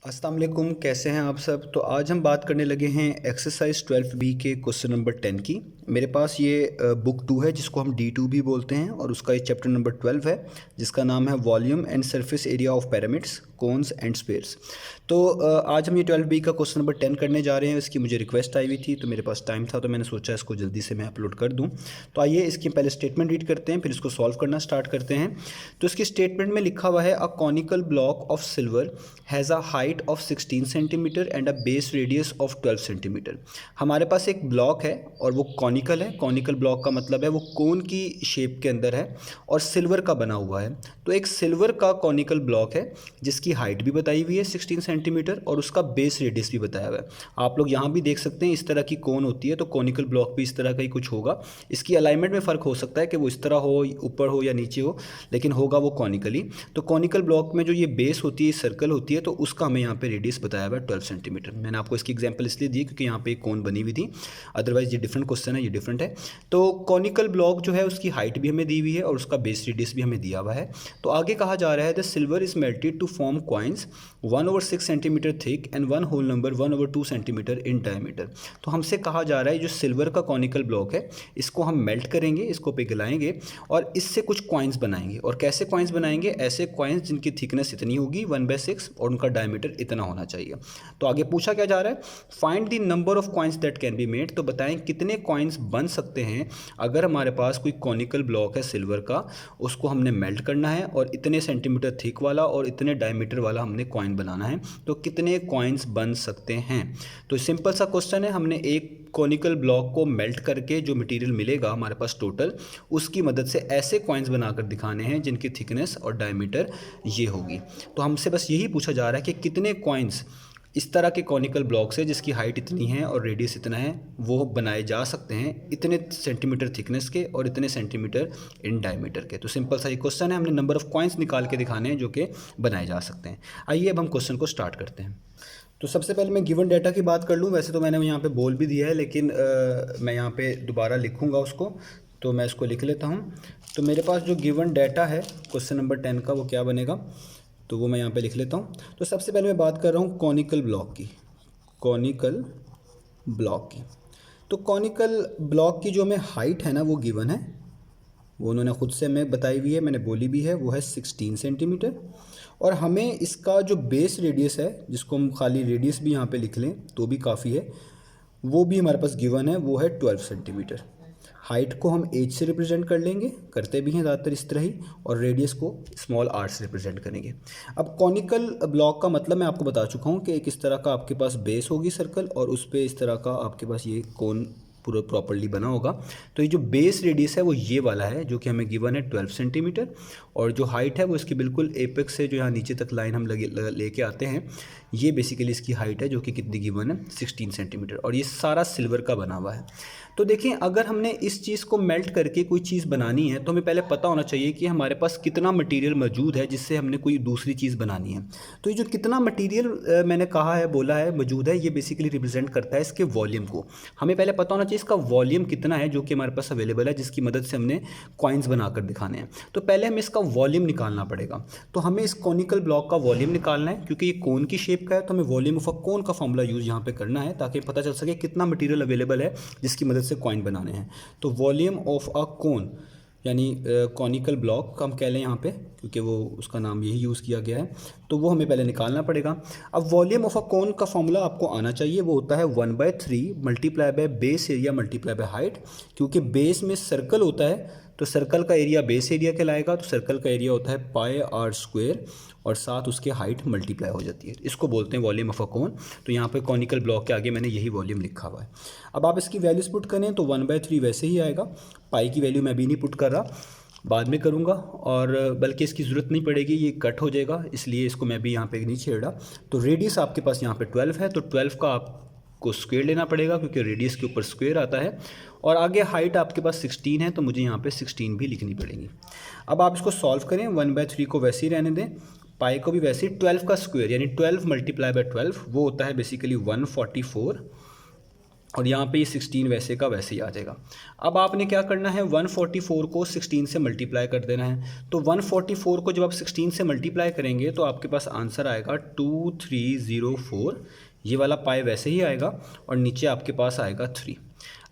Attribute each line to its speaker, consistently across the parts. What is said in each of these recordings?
Speaker 1: अस्सलाम वालेकुम, कैसे हैं आप सब। तो आज हम बात करने लगे हैं एक्सरसाइज 12B के क्वेश्चन नंबर 10 की। मेरे पास ये बुक 2 है जिसको हम D2 भी बोलते हैं और उसका ये चैप्टर नंबर 12 है जिसका नाम है volume and surface area of pyramids cones and spheres. तो आज हम ये 12B का क्वेश्चन नंबर 10 करने जा रहे हैं। इसकी मुझे रिक्वेस्ट आई हुई थी तो मेरे पास टाइम था तो मैंने सोचा इसको जल्दी से मैं अपलोड कर दूँ। तो आइए इसकी पहले स्टेटमेंट रीड करते हैं, फिर इसको सॉल्व करना स्टार्ट करते हैं। तो इसकी स्टेटमेंट में लिखा हुआ है a conical block of silver has a height of 16 centimetre and a base radius of 12 centimetre. हमारे पास एक ब्लॉक है और वो कॉनिकल है। कॉनिकल ब्लॉक का मतलब है वो कोन की शेप के अंदर है और सिल्वर का बना हुआ है। तो एक सिल्वर का कॉनिकल ब्लॉक है जिसकी हाइट भी बताई हुई है 16 सेंटीमीटर और उसका बेस रेडियस भी बताया हुआ है। आप लोग यहाँ भी देख सकते हैं इस तरह की कोन होती है तो कॉनिकल ब्लॉक भी इस तरह का ही कुछ होगा। इसकी अलाइनमेंट में फ़र्क हो सकता है कि वो इस तरह हो, ऊपर हो या नीचे हो, लेकिन होगा वो कॉनिकली। तो कॉनिकल ब्लॉक में जो ये बेस होती है, सर्कल होती है, तो उसका हमें यहाँ पे रेडियस बताया हुआ है 12 सेंटीमीटर। मैंने आपको इसकी एग्जांपल इसलिए दी क्योंकि यहाँ पे एक कोन बनी हुई थी, अदरवाइज ये डिफरेंट क्वेश्चन है, ये डिफरेंट है। तो कॉनिकल ब्लॉक जो है उसकी हाइट भी हमें दी हुई है और उसका बेस रेडियस भी हमें दिया हुआ है। तो आगे कहा जा रहा है the silver is melted to form coins 1/6 centimetre thick and one whole number 1/2 centimetre in diameter. तो हमसे कहा जा रहा है जो सिल्वर का कॉनिकल ब्लॉक है इसको हम मेल्ट करेंगे, इसको पिघलाएंगे और इससे कुछ कॉइन्स बनाएंगे। और कैसे कॉइन्स बनाएंगे? ऐसे कॉइन्स जिनकी थिकनेस इतनी होगी 1/6 और उनका डायमीटर इतना होना चाहिए। तो आगे पूछा क्या जा रहा है, find the number of coins that can be made. तो बताएं कितने कॉइन्स बन सकते हैं अगर हमारे पास कोई कॉनिकल ब्लॉक है सिल्वर का, उसको हमने मेल्ट करना है और इतने सेंटीमीटर थिक वाला और इतने डायमीटर वाला हमने कॉइन बनाना है, तो कितने कॉइन्स बन सकते हैं। तो सिंपल सा क्वेश्चन है, हमने एक कॉनिकल ब्लॉक को मेल्ट करके जो मटेरियल मिलेगा हमारे पास टोटल, उसकी मदद से ऐसे कॉइन्स बनाकर दिखाने हैं जिनकी थिकनेस और डायमीटर ये होगी। तो हमसे बस यही पूछा जा रहा है कि कितने कॉइन्स इस तरह के कॉनिकल ब्लॉक से जिसकी हाइट इतनी है और रेडियस इतना है वो बनाए जा सकते हैं इतने सेंटीमीटर थिकनेस के और इतने सेंटीमीटर इन डायमीटर के। तो सिंपल सा ये क्वेश्चन है, हमने नंबर ऑफ कॉइन्स निकाल के दिखाने हैं जो कि बनाए जा सकते हैं। आइए अब हम क्वेश्चन को स्टार्ट करते हैं। तो सबसे पहले मैं गिवन डाटा की बात कर लूँ। वैसे तो मैंने यहाँ पे बोल भी दिया है लेकिन मैं यहाँ पे दोबारा लिखूँगा उसको, तो मैं इसको लिख लेता हूँ। तो मेरे पास जो गिवन डाटा है क्वेश्चन नंबर 10 का वो क्या बनेगा, तो वो मैं यहाँ पे लिख लेता हूँ। तो सबसे पहले मैं बात कर रहा हूँ कॉनिकल ब्लॉक की। कॉनिकल ब्लॉक की तो कॉनिकल ब्लॉक की जो हमें हाइट है ना वो गिवन है, वो उन्होंने ख़ुद से हमें बताई हुई है, मैंने बोली भी है, वो है 16 सेंटीमीटर। और हमें इसका जो बेस रेडियस है, जिसको हम खाली रेडियस भी यहाँ पे लिख लें तो भी काफ़ी है, वो भी हमारे पास गिवन है, वो है 12 सेंटीमीटर। हाइट को हम एच से रिप्रेजेंट कर लेंगे, करते भी हैं ज़्यादातर इस तरह ही, और रेडियस को स्मॉल आर से रिप्रेजेंट करेंगे। अब कॉनिकल ब्लॉक का मतलब मैं आपको बता चुका हूँ कि एक इस तरह का आपके पास बेस होगी सर्कल और उस पर इस तरह का आपके पास ये कोन पूरा प्रॉपर्ली बना होगा। तो ये जो बेस रेडियस है वो ये वाला है जो कि हमें गिवन है 12 सेंटीमीटर, और जो हाइट है वो इसकी बिल्कुल एपेक्स से जो यहाँ नीचे तक लाइन हम लेके आते हैं, ये बेसिकली इसकी हाइट है जो कि कितनी गिवन है 16 सेंटीमीटर, और ये सारा सिल्वर का बना हुआ है। तो देखें, अगर हमने इस चीज़ को मेल्ट करके कोई चीज़ बनानी है तो हमें पहले पता होना चाहिए कि हमारे पास कितना मटेरियल मौजूद है जिससे हमने कोई दूसरी चीज़ बनानी है। तो ये जो कितना मटेरियल मैंने कहा है, बोला है मौजूद है, ये बेसिकली रिप्रेजेंट करता है इसके वॉल्यूम को। हमें पहले पता होना चाहिए इसका वॉल्यूम कितना है जो कि हमारे पास अवेलेबल है, जिसकी मदद से हमने कॉइन्स बनाकर दिखाने हैं। तो पहले हमें इसका वॉल्यूम निकालना पड़ेगा। तो हमें इस कॉनिकल ब्लॉक का वॉल्यूम निकालना है क्योंकि ये कोन की शेप का है, तो हमें वॉल्यूम ऑफ अ कोन का फॉर्मूला यूज़ यहाँ पे करना है ताकि पता चल सके कितना मटेरियल अवेलेबल है जिसकी मदद से कॉइन बनाने हैं। तो वॉल्यूम ऑफ अ कोन यानी कॉनिकल ब्लॉक का हम कह लें यहाँ पे, क्योंकि वो उसका नाम यही यूज़ किया गया है, तो वो हमें पहले निकालना पड़ेगा। अब वॉल्यूम ऑफ अ कोन का फॉर्मूला आपको आना चाहिए, वो होता है 1/3 multiply by base area multiply by height. क्योंकि बेस में सर्कल होता है तो सर्कल का एरिया बेस एरिया कहलाएगा, तो सर्कल का एरिया होता है पाई आर स्क्वायर और साथ उसके हाइट मल्टीप्लाई हो जाती है। इसको बोलते हैं वॉल्यूम ऑफ अ कोन। तो यहाँ पे कॉनिकल ब्लॉक के आगे मैंने यही वॉल्यूम लिखा हुआ है। अब आप इसकी वैल्यूज पुट करें तो 1/3 वैसे ही आएगा। पाई की वैल्यू मैं भी नहीं पुट कर रहा, बाद में करूँगा, और बल्कि इसकी ज़रूरत नहीं पड़ेगी, ये कट हो जाएगा, इसलिए इसको मैं भी यहाँ पे नहीं छेड़ रहा। तो रेडियस आपके पास यहाँ पे 12 है, तो 12 का आपको स्क्वायर लेना पड़ेगा क्योंकि रेडियस के ऊपर स्क्वायर आता है, और आगे हाइट आपके पास 16 है तो मुझे यहाँ पे 16 भी लिखनी पड़ेगी। अब आप इसको सॉल्व करें, 1/3 को वैसे ही रहने दें, पाई को भी वैसे ही, 12 का स्क्वायर यानी 12 मल्टीप्लाई बाय 12 वो होता है बेसिकली 144, और यहाँ पे ये 16 वैसे का वैसे ही आ जाएगा। अब आपने क्या करना है, 144 को 16 से मल्टीप्लाई कर देना है। तो 144 को जब आप 16 से मल्टीप्लाई करेंगे तो आपके पास आंसर आएगा 2304। ये वाला पाई वैसे ही आएगा और नीचे आपके पास आएगा 3।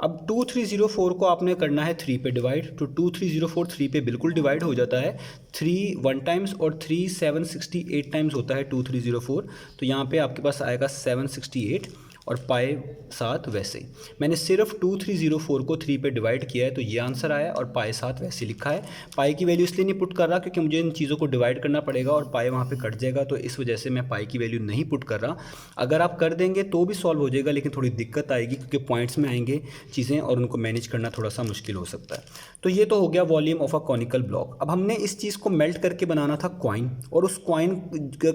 Speaker 1: अब 2304 को आपने करना है 3 पे डिवाइड। तो 2304 3 पे बिल्कुल डिवाइड हो जाता है। 3 1 टाइम्स और 3 768 टाइम्स होता है 2304। तो यहाँ पे आपके पास आएगा 768 और पाई 7 वैसे ही। मैंने सिर्फ 2304 को 3 पे डिवाइड किया है तो ये आंसर आया और पाई 7 वैसे लिखा है। पाई की वैल्यू इसलिए नहीं पुट कर रहा क्योंकि मुझे इन चीज़ों को डिवाइड करना पड़ेगा और पाई वहाँ पे कट जाएगा, तो इस वजह से मैं पाई की वैल्यू नहीं पुट कर रहा। अगर आप कर देंगे तो भी सॉल्व हो जाएगा, लेकिन थोड़ी दिक्कत आएगी क्योंकि पॉइंट्स में आएंगे चीज़ें और उनको मैनेज करना थोड़ा सा मुश्किल हो सकता है। तो ये तो हो गया volume of a conical block. अब हमने इस चीज़ को मेल्ट करके बनाना था कॉइन, और उस कॉइन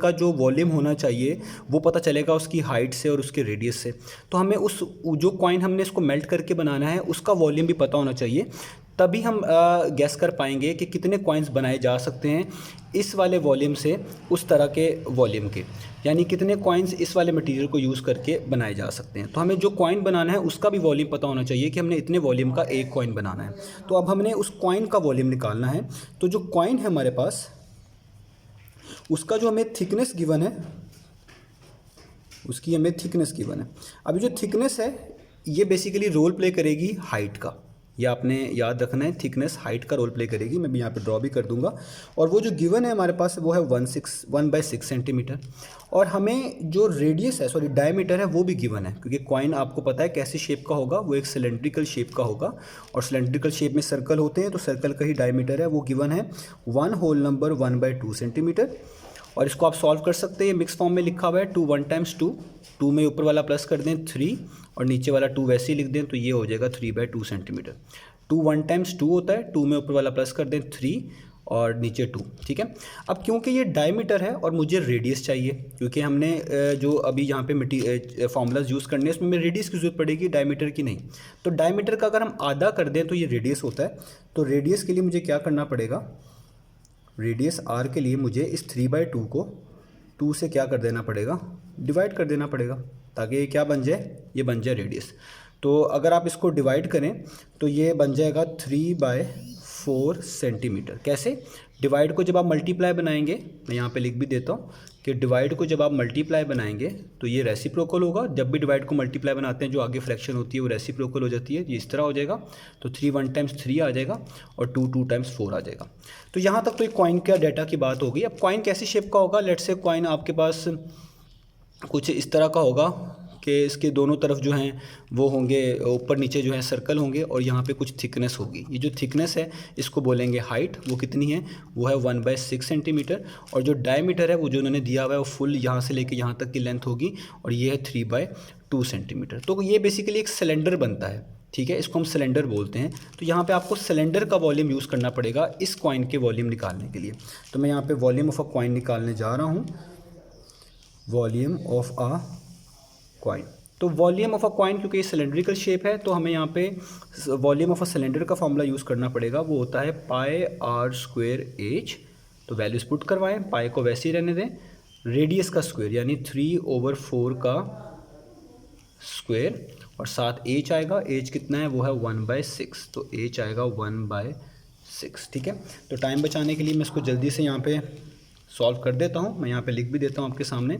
Speaker 1: का जो वॉल्यूम होना चाहिए वो पता चलेगा उसकी हाइट से और उसके रेडियस से। तो हमें उस जो कॉइन हमने इसको मेल्ट करके बनाना है उसका वॉल्यूम भी पता होना चाहिए, तभी हम गैस कर पाएंगे कि कितने कॉइन्स बनाए जा सकते हैं इस वाले वॉल्यूम से उस तरह के वॉल्यूम के, यानी कितने कॉइन्स इस वाले मटेरियल को यूज़ करके बनाए जा सकते हैं। तो हमें जो कॉइन बनाना है उसका भी वॉल्यूम पता होना चाहिए कि हमने इतने वॉल्यूम का एक कॉइन बनाना है। तो अब हमने उस कॉइन का वॉल्यूम निकालना है। तो जो कॉइन है हमारे पास उसका जो हमें थिकनेस गिवन है, उसकी हमें थिकनेस गिवन है। अभी जो थिकनेस है ये बेसिकली रोल प्ले करेगी हाइट का, ये आपने याद रखना है, थिकनेस हाइट का रोल प्ले करेगी। मैं भी यहाँ पे ड्रॉ भी कर दूंगा। और वो जो गिवन है हमारे पास वो है 1/6 सेंटीमीटर। और हमें जो रेडियस है, सॉरी डायमीटर है, वो भी गिवन है क्योंकि कॉइन आपको पता है कैसी शेप का होगा, वो एक सिलेंड्रिकल शेप का होगा और सिलेंड्रिकल शेप में सर्कल होते हैं, तो सर्कल का ही डायमीटर है वो गिवन है 1/2 सेंटीमीटर। और इसको आप सॉल्व कर सकते हैं, मिक्स फॉर्म में लिखा हुआ है 2 1 टाइम्स 2, 2 में ऊपर वाला प्लस कर दें 3 और नीचे वाला 2 वैसे ही लिख दें, तो ये हो जाएगा 3/2 सेंटीमीटर। 2 1 टाइम्स 2 होता है, 2 में ऊपर वाला प्लस कर दें 3 और नीचे 2, ठीक है। अब क्योंकि ये डायमीटर है और मुझे रेडियस चाहिए, क्योंकि हमने जो अभी यहाँ पे फार्मूलाज यूज़ करने हैं उसमें हमें रेडियस की जरूरत पड़ेगी, डायमीटर की नहीं। तो डायमीटर का अगर हम आधा कर दें तो ये रेडियस होता है। तो रेडियस के लिए मुझे क्या करना पड़ेगा, रेडियस आर के लिए मुझे इस 3/2 को 2 से क्या कर देना पड़ेगा, डिवाइड कर देना पड़ेगा, ताकि ये क्या बन जाए, ये बन जाए रेडियस। तो अगर आप इसको डिवाइड करें तो ये बन जाएगा 3/4 सेंटीमीटर। कैसे, डिवाइड को जब आप मल्टीप्लाई बनाएंगे, मैं यहाँ पे लिख भी देता हूँ कि डिवाइड को जब आप मल्टीप्लाई बनाएंगे तो ये रेसिप्रोकल होगा। जब भी डिवाइड को मल्टीप्लाई बनाते हैं जो आगे फ्रैक्शन होती है वो रेसिप्रोकल हो जाती है, ये इस तरह हो जाएगा। तो 3 1 टाइम्स 3 आ जाएगा और 2 2 टाइम्स 4 आ जाएगा। तो यहाँ तक तो एक कॉइन का डाटा की बात होगी। अब कॉइन कैसी शेप का होगा, लेट्स से कॉइन आपके पास कुछ इस तरह का होगा कि इसके दोनों तरफ जो हैं वो होंगे, ऊपर नीचे जो है सर्कल होंगे और यहाँ पे कुछ थिकनेस होगी। ये जो थिकनेस है इसको बोलेंगे हाइट। वो कितनी है, वो है 1/6 सेंटीमीटर। और जो डायमीटर है वो जो उन्होंने दिया हुआ है वो फुल यहाँ से लेके यहाँ तक की लेंथ होगी और ये है 3/2 सेंटीमीटर। तो ये बेसिकली एक सिलेंडर बनता है, ठीक है, इसको हम सिलेंडर बोलते हैं। तो यहाँ पे आपको सिलेंडर का वॉल्यूम यूज़ करना पड़ेगा इस कॉइन के वॉल्यूम निकालने के लिए। तो मैं यहाँ पे वॉल्यूम ऑफ अ कॉइन निकालने जा रहा हूँ, वॉल्यूम ऑफ अ कॉइन। तो वॉल्यूम ऑफ अ कॉइन क्योंकि ये सिलेंड्रिकल शेप है तो हमें यहाँ पे वॉल्यूम ऑफ अ सिलेंडर का फॉर्मूला यूज़ करना पड़ेगा, वो होता है πr²h। तो वैल्यूज पुट करवाएं, पाई को वैसे ही रहने दें, रेडियस का स्क्वायर यानी 3/4 का स्क्वायर और साथ h आएगा। h कितना है, वो है 1/6, तो h आएगा 1/6, ठीक है। तो टाइम बचाने के लिए मैं इसको जल्दी से यहाँ पे सॉल्व कर देता हूँ। मैं यहाँ पे लिख भी देता हूँ आपके सामने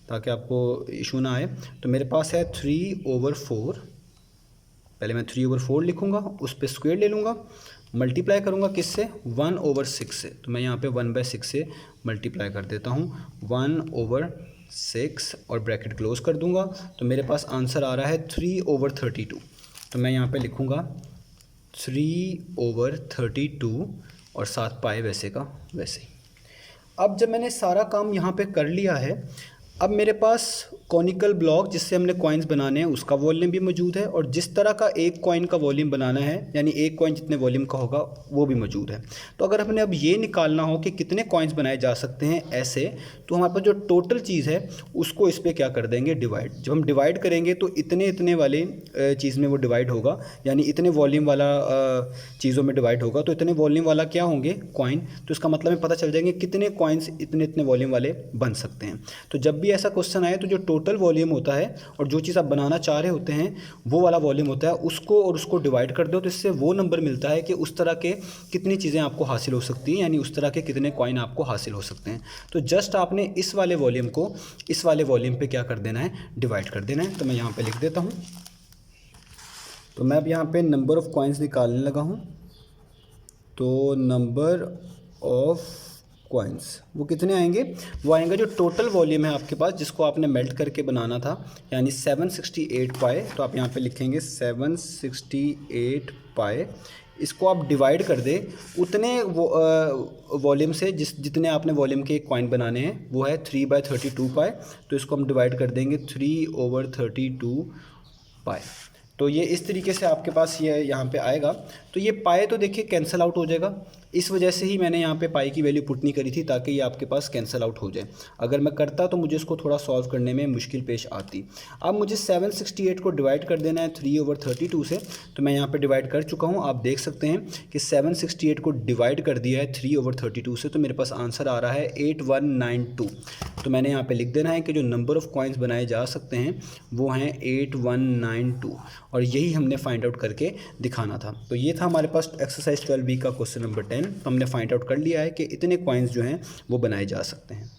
Speaker 1: ताकि आपको इशू ना आए। तो मेरे पास है 3/4, पहले मैं 3/4 लिखूँगा, उस पर स्क्वायर ले लूँगा, मल्टीप्लाई करूँगा किससे, 1/6 से। तो मैं यहाँ पे 1/6 से मल्टीप्लाई कर देता हूँ, 1/6 और ब्रैकेट क्लोज कर दूँगा। तो मेरे पास आंसर आ रहा है 3/32। तो मैं यहाँ पे लिखूँगा 3/32 और साथ पाए वैसे का वैसे ही। अब जब मैंने सारा काम यहाँ पे कर लिया है, अब मेरे पास कॉनिकल ब्लॉक जिससे हमने कॉइन्स बनाने हैं उसका वॉल्यूम भी मौजूद है और जिस तरह का एक कॉइन का वॉल्यूम बनाना है यानी एक कॉइन जितने वॉल्यूम का होगा वो भी मौजूद है। तो अगर हमने अब ये निकालना हो कि कितने कॉइन्स बनाए जा सकते हैं ऐसे, तो हमारे पास जो टोटल चीज़ है उसको इस पर क्या कर देंगे, डिवाइड। जब हम डिवाइड करेंगे तो इतने इतने वाले चीज़ में वो डिवाइड होगा, यानी इतने वॉल्यूम वाला चीज़ों में डिवाइड होगा। तो इतने वॉल्यूम वाला क्या होंगे, कॉइन। तो इसका मतलब हमें पता चल जाएंगे कितने कॉइन्स इतने इतने वॉल्यूम वाले बन सकते हैं। तो जब भी भी ऐसा क्वेश्चन आए तो जो टोटल वॉल्यूम होता है और जो चीज़ आप बनाना चाह रहे होते हैं वो वाला वॉल्यूम होता है, उसको और उसको डिवाइड कर दो तो इससे वो नंबर मिलता है कि उस तरह के कितनी चीज़ें आपको हासिल हो सकती हैं, यानी उस तरह के कितने कॉइन आपको हासिल हो सकते हैं। तो जस्ट आपने इस वाले वॉल्यूम को इस वाले वॉल्यूम पे क्या कर देना है, डिवाइड कर देना है। तो मैं यहाँ पे लिख देता हूँ। तो मैं अब यहाँ पे नंबर ऑफ़ कॉइन्स निकालने लगा हूँ। तो नंबर ऑफ़ कॉइन्स वो कितने आएंगे, वो आएंगे जो टोटल वॉल्यूम है आपके पास जिसको आपने मेल्ट करके बनाना था, यानी 768 पाए। तो आप यहाँ पे लिखेंगे 768 पाए। इसको आप डिवाइड कर दे उतने वॉल्यूम से जितने आपने वॉल्यूम के कॉइन बनाने हैं, वो है 3/32 पाए। तो इसको हम डिवाइड कर देंगे 3/32 पाए। तो ये इस तरीके से आपके पास ये यहाँ पे आएगा। तो ये पाए तो देखिए कैंसिल आउट हो जाएगा, इस वजह से ही मैंने यहाँ पे पाई की वैल्यू पुट नहीं करी थी ताकि ये आपके पास कैंसिल आउट हो जाए। अगर मैं करता तो मुझे इसको थोड़ा सॉल्व करने में मुश्किल पेश आती। अब मुझे 768 को डिवाइड कर देना है 3/32 से। तो मैं यहाँ पे डिवाइड कर चुका हूँ, आप देख सकते हैं कि 768 को डिवाइड कर दिया है 3/32 से। तो मेरे पास आंसर आ रहा है 8192। तो मैंने यहाँ पे लिख देना है कि जो नंबर ऑफ़ कॉइन्स बनाए जा सकते हैं वो हैं 8192, और यही हमने फाइंड आउट करके दिखाना था। तो ये था हमारे पास एक्सरसाइज 12B का क्वेश्चन नंबर 10। तो हमने फाइंड आउट कर लिया है कि इतने कॉइन्स जो हैं वो बनाए जा सकते हैं।